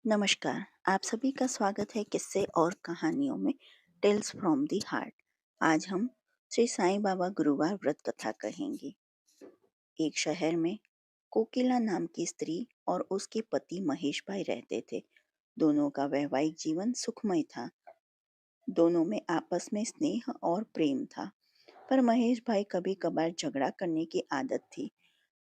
नमस्कार। आप सभी का स्वागत है किस्से और कहानियों में टेल्स फ्रॉम दी हार्ट। आज हम श्री साईं बाबा गुरुवार व्रत कथा कहेंगे। एक शहर में कोकिला नाम की स्त्री और उसके पति महेश भाई रहते थे। दोनों का वैवाहिक जीवन सुखमय था। दोनों में आपस में स्नेह और प्रेम था। पर महेश भाई कभी कभार झगड़ा करने की आदत थी।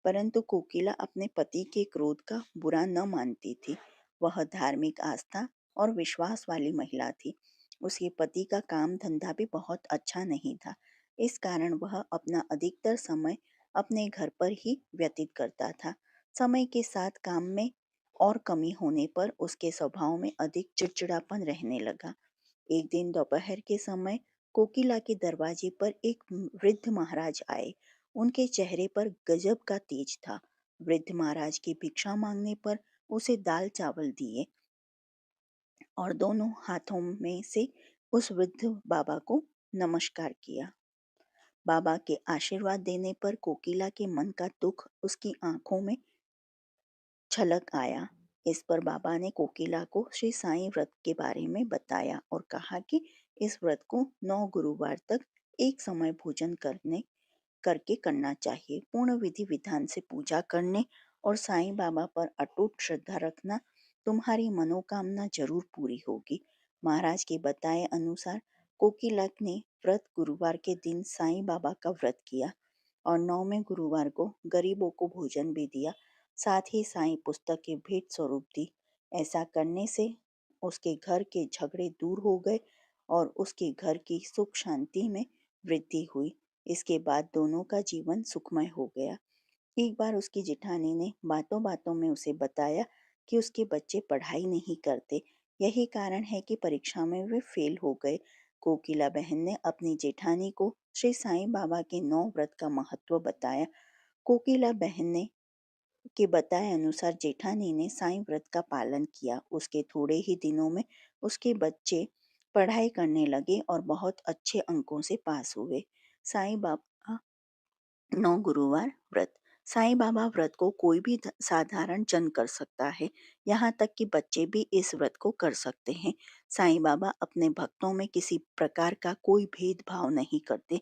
परंतु कोकिला अपने पति के क्रोध का बुरा न मानती थी। वह धार्मिक आस्था और विश्वास वाली महिला थी। उसके पति का काम धंधा भी बहुत अच्छा नहीं था। इस कारण वह अपना अधिकतर समय अपने घर पर ही व्यतीत करता था। समय के साथ काम में और कमी होने पर उसके स्वभाव में अधिक चिड़चिड़ापन रहने लगा। एक दिन दोपहर के समय कोकिला के दरवाजे पर एक वृद्ध महाराज आए। उनके चेहरे पर गजब का तेज था। वृद्ध महाराज की भिक्षा मांगने पर उसे दाल चावल दिए और दोनों हाथों में से उस वृद्ध बाबा को नमस्कार किया। बाबा के आशीर्वाद देने पर कोकिला के मन का दुख उसकी आंखों में छलक आया। इस पर बाबा ने कोकिला को श्री साईं व्रत के बारे में बताया और कहा कि इस व्रत को 9 गुरुवार तक एक समय भोजन करके करना चाहिए। पूर्ण विधि विधान से पूजा करने और साईं बाबा पर अटूट श्रद्धा रखना, तुम्हारी मनोकामना जरूर पूरी होगी। महाराज के बताए अनुसार कोकिला ने व्रत गुरुवार के दिन साईं बाबा का व्रत किया और 9वें गुरुवार को गरीबों को भोजन भी दिया। साथ ही साईं पुस्तक के भेंट स्वरूप दी। ऐसा करने से उसके घर के झगड़े दूर हो गए और उसके घर की सुख शांति में वृद्धि हुई। इसके बाद दोनों का जीवन सुखमय हो गया। एक बार उसकी जेठानी ने बातों बातों में उसे बताया कि उसके बच्चे पढ़ाई नहीं करते। यही कारण है कि परीक्षा में वे फेल हो गए। कोकिला बहन ने अपनी जेठानी को श्री साईं बाबा के 9 व्रत का महत्व बताया। कोकिला बहन ने के बताए अनुसार जेठानी ने साईं व्रत का पालन किया। उसके थोड़े ही दिनों में उसके बच्चे पढ़ाई करने लगे और बहुत अच्छे अंकों से पास हुए। साईं बाबा 9 गुरुवार व्रत। साईं बाबा व्रत को कोई भी साधारण जन कर सकता है। यहाँ तक कि बच्चे भी इस व्रत को कर सकते हैं। साईं बाबा अपने भक्तों में किसी प्रकार का कोई भेदभाव नहीं करते।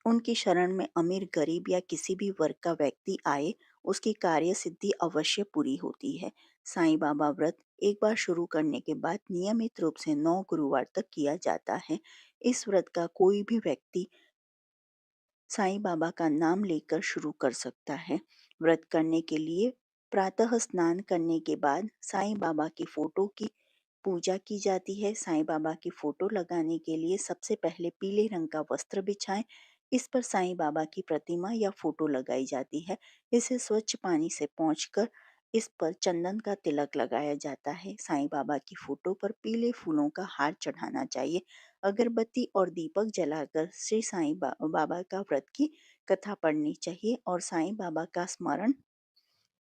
उनकी शरण में अमीर गरीब या किसी भी वर्ग का व्यक्ति आए, उसकी कार्य सिद्धि अवश्य पूरी होती है। साईं बाबा व्रत एक बार शुरू करने के बाद नियमित रूप से 9 गुरुवार तक किया जाता है। इस व्रत का कोई भी व्यक्ति साईं बाबा का नाम लेकर शुरू कर सकता है। व्रत करने के लिए प्रातः स्नान करने के बाद साईं बाबा की फोटो की पूजा की जाती है। साईं बाबा की फोटो लगाने के लिए सबसे पहले पीले रंग का वस्त्र बिछाएं। इस पर साईं बाबा की प्रतिमा या फोटो लगाई जाती है। इसे स्वच्छ पानी से पोंछकर इस पर चंदन का तिलक लगाया जाता है। साईं बाबा की फोटो पर पीले फूलों का हार चढ़ाना चाहिए। अगरबत्ती और दीपक जलाकर श्री साईं बाबा का व्रत की कथा पढ़नी चाहिए और साईं बाबा का स्मरण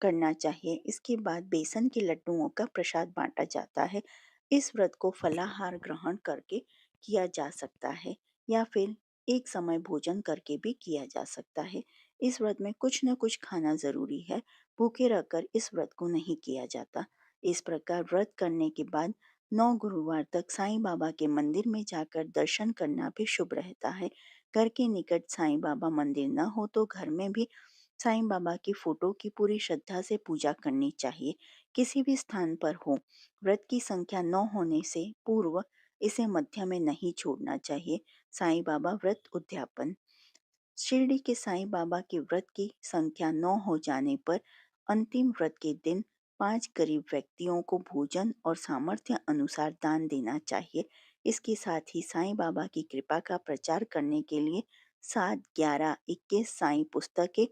करना चाहिए। इसके बाद बेसन के लड्डुओं का प्रसाद बांटा जाता है। इस व्रत को फलाहार ग्रहण करके किया जा सकता है या फिर एक समय भोजन करके भी किया जा सकता है। इस व्रत में कुछ न कुछ खाना जरूरी है। भूखे रहकर इस व्रत को नहीं किया जाता। इस प्रकार व्रत करने के बाद 9 गुरुवार तक साईं बाबा के मंदिर में जाकर दर्शन करना भी शुभ रहता है। घर के निकट साईं बाबा मंदिर न हो तो घर में भी साईं बाबा की फोटो की पूरी श्रद्धा से पूजा करनी चाहिए। किसी भी स्थान पर हो, व्रत की संख्या 9 होने से पूर्व इसे मध्य में नहीं छोड़ना चाहिए। साईं बाबा व्रत उद्यापन। शिरडी के साईं बाबा के व्रत की संख्या 9 हो जाने पर अंतिम व्रत के दिन 5 गरीब व्यक्तियों को भोजन और सामर्थ्य अनुसार दान देना चाहिए। इसके साथ ही साईं बाबा की कृपा का प्रचार करने के लिए 7, 11, 21 साईं पुस्तकें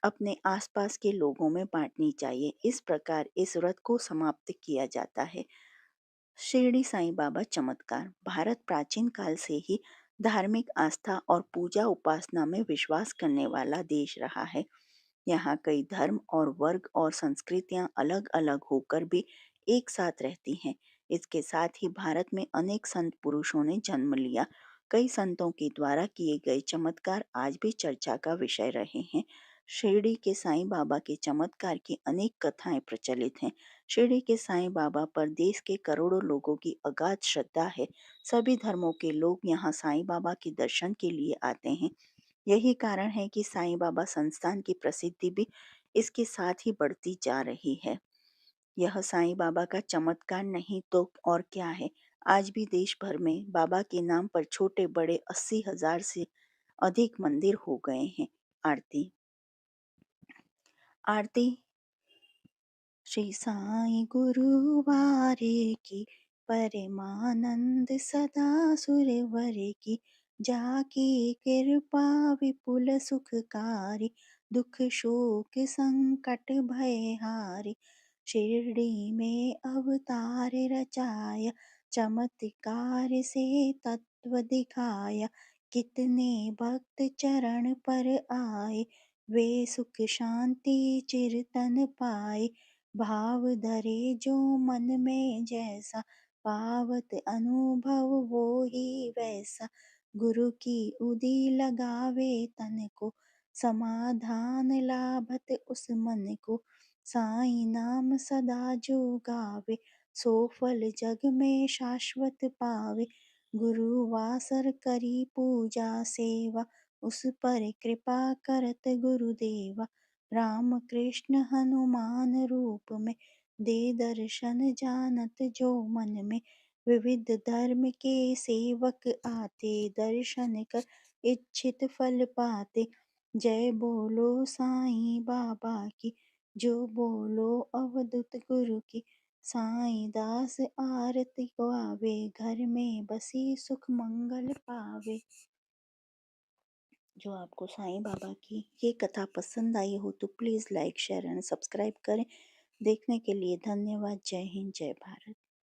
अपने आसपास के लोगों में बांटनी चाहिए। इस प्रकार इस व्रत को समाप्त किया जाता है। शिरडी साईं बाबा चमत्कार। भारत प्राचीन काल से ही धार्मिक आस्था और पूजा उपासना में विश्वास करने वाला देश रहा है। यहाँ कई धर्म और वर्ग और संस्कृतियाँ अलग अलग होकर भी एक साथ रहती हैं। इसके साथ ही भारत में अनेक संत पुरुषों ने जन्म लिया। कई संतों के द्वारा किए गए चमत्कार आज भी चर्चा का विषय रहे हैं। शिरडी के साईं बाबा के चमत्कार की अनेक कथाएं प्रचलित हैं। शिरडी के साईं बाबा पर देश के करोड़ों लोगों की अगाध श्रद्धा है। सभी धर्मों के लोग यहाँ साईं बाबा के दर्शन के लिए आते हैं। यही कारण है कि साईं बाबा संस्थान की प्रसिद्धि भी इसके साथ ही बढ़ती जा रही है। यह साईं बाबा का चमत्कार नहीं तो और क्या है। आज भी देश भर में बाबा के नाम पर छोटे बड़े 80,000 से अधिक मंदिर हो गए हैं। आरती आरती श्री साईं गुरुवारे की परमानंद सदा सुरवर की, जाकी कृपा विपुल सुखकारी, दुख शोक संकट भय हारी। शिरडी में अवतार रचाया, चमत्कार से तत्व दिखाया, कितने भक्त चरण पर आए, वे सुख शांति चिरतन पाए। भाव धरे जो मन में जैसा, पावत अनुभव वो ही वैसा। गुरु की उदी लगावे तन को, समाधान लाभत उस मन को। साईं नाम सदा जो गावे, सो फल जग में शाश्वत पावे। गुरु वासर करी पूजा सेवा, उस पर कृपा करत गुरुदेवा। राम कृष्ण हनुमान रूप में, दे दर्शन जानत जो मन में। विविध धर्म के सेवक आते, दर्शन कर इच्छित फल पाते। जय बोलो साईं बाबा की, जो बोलो अवधूत गुरु की। साईं दास आरती गावे, घर में बसी सुख मंगल पावे। जो आपको साईं बाबा की ये कथा पसंद आई हो तो please like share and subscribe करें। देखने के लिए धन्यवाद। जय हिंद, जय भारत।